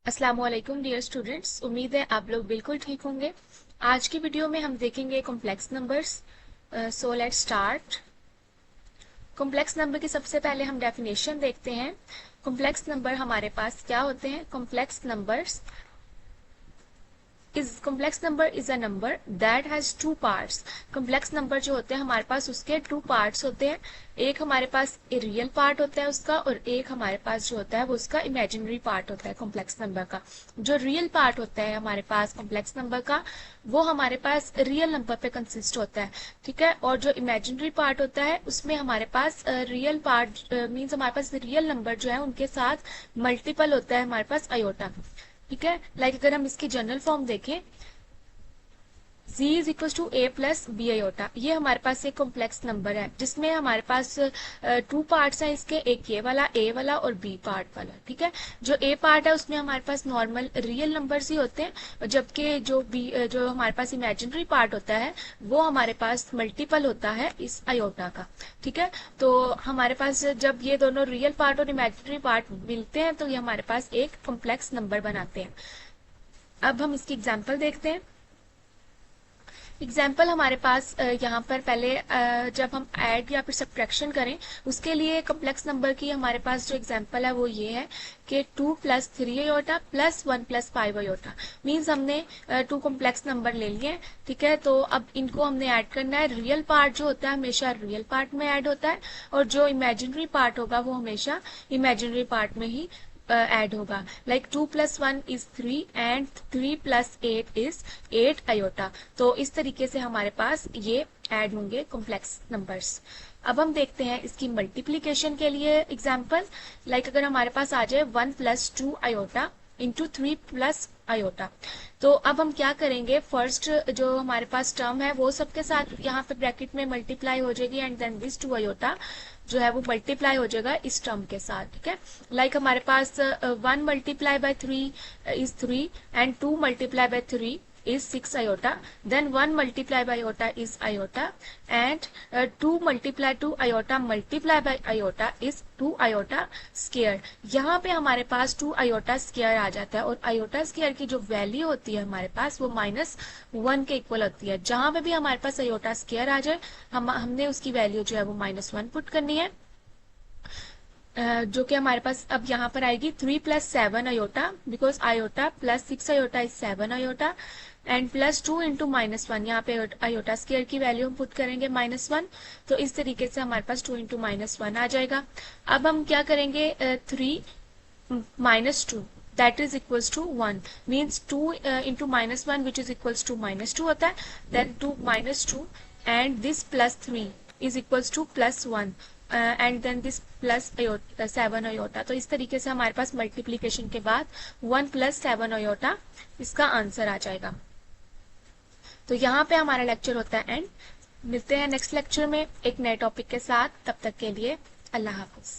अस्सलामुअलैकुम dear students, उम्मीद है आप लोग बिल्कुल ठीक होंगे। आज की वीडियो में हम देखेंगे complex numbers. So let's start. Complex number की सबसे पहले हम डेफिनेशन देखते हैं। कॉम्प्लेक्स नंबर हमारे पास क्या होते हैं? Complex numbers complex number is a number that has two parts. Complex number जो होते हैं हमारे पास उसके टू पार्ट्स होते हैं। एक हमारे पास रियल पार्ट होता है उसका, और एक हमारे पास जो होता है वो उसका इमेजिनरी पार्ट होता है कॉम्प्लेक्स नंबर का। जो रियल पार्ट होता है हमारे पास कॉम्प्लेक्स नंबर का, वो हमारे पास रियल नंबर पे कंसिस्ट होता है, ठीक है। और जो इमेजिनरी पार्ट होता है उसमें हमारे पास रियल पार्ट मीन्स हमारे पास रियल नंबर जो है उनके साथ मल्टीपल होता है हमारे पास आयोटा, ठीक है। अगर हम इसकी जनरल फॉर्म देखें, z is equal to a plus B iota, ये हमारे पास एक कॉम्प्लेक्स नंबर है जिसमें हमारे पास टू पार्ट्स हैं इसके, एक ये वाला a वाला और b पार्ट वाला, ठीक है। जो a पार्ट है उसमें हमारे पास नॉर्मल रियल नंबर्स ही होते हैं, जबकि जो हमारे पास इमेजिनरी पार्ट होता है वो हमारे पास मल्टीपल होता है इस आयोटा का, ठीक है। तो हमारे पास जब ये दोनों रियल पार्ट और इमेजिनरी पार्ट मिलते हैं तो ये हमारे पास एक कॉम्प्लेक्स नंबर बनाते हैं। अब हम इसकी एग्जाम्पल देखते हैं। एग्जाम्पल हमारे पास यहाँ पर पहले जब हम ऐड या फिर सब्ट्रैक्शन करें उसके लिए कॉम्प्लेक्स नंबर की हमारे पास जो एग्जाम्पल है वो ये है कि 2 plus 3 iota plus 1 plus 5 iota. Means हमने टू कॉम्प्लेक्स नंबर ले लिए, ठीक है। तो अब इनको हमने ऐड करना है। रियल पार्ट जो होता है हमेशा रियल पार्ट में ऐड होता है, और जो इमेजिनरी पार्ट होगा वो हमेशा इमेजिनरी पार्ट में ही ऐड होगा। 2 plus 1 is 3 and 3 plus 8 is 8 iota. तो इस तरीके से हमारे पास ये ऐड होंगे कॉम्प्लेक्स नंबर्स। अब हम देखते हैं इसकी मल्टीप्लीकेशन के लिए एग्जाम्पल। अगर हमारे पास आ जाए 1 plus 2 iota into 3 plus iota, तो अब हम क्या करेंगे, फर्स्ट जो हमारे पास टर्म है वो सबके साथ यहाँ पे ब्रैकेट में मल्टीप्लाई हो जाएगी, एंड देन दिस 2 आयोटा जो है वो मल्टीप्लाई हो जाएगा इस टर्म के साथ, ठीक है। हमारे पास 1 multiply by 3 is 3 and 2 multiply by 3 is 6 iota, then 1 multiply by iota is iota, and 2 multiply to iota multiply by iota is 2 iota square। यहाँ पे हमारे पास 2 iota square आ जाता है, और iota square की जो वैल्यू होती है हमारे पास वो -1 के इक्वल होती है। जहाँ पे भी हमारे पास iota square आ जाए हमने उसकी वैल्यू जो है वो -1 पुट करनी है, जो कि हमारे पास अब यहाँ पर आएगी 3 plus 7 iota, because iota plus 6 iota is 7 iota, and plus 2 into -1, यहाँ पे आयोटा स्क्वायर की वैल्यू हम पुट करेंगे -1। तो इस तरीके से हमारे पास 2 इंटू -1 आ जाएगा। अब हम क्या करेंगे, 3 minus 2 that is equals to 1, means 2 into -1 which is equals to -2 होता है, then 2 -2 and this plus 3 is equals to +1 and then this plus 7 iota. तो इस तरीके से हमारे पास मल्टीप्लीकेशन के बाद 1 प्लस 7 आयोटा इसका आंसर आ जाएगा। तो यहाँ पे हमारा लेक्चर होता है एंड। मिलते हैं नेक्स्ट लेक्चर में एक नए टॉपिक के साथ, तब तक के लिए अल्लाह हाफिज।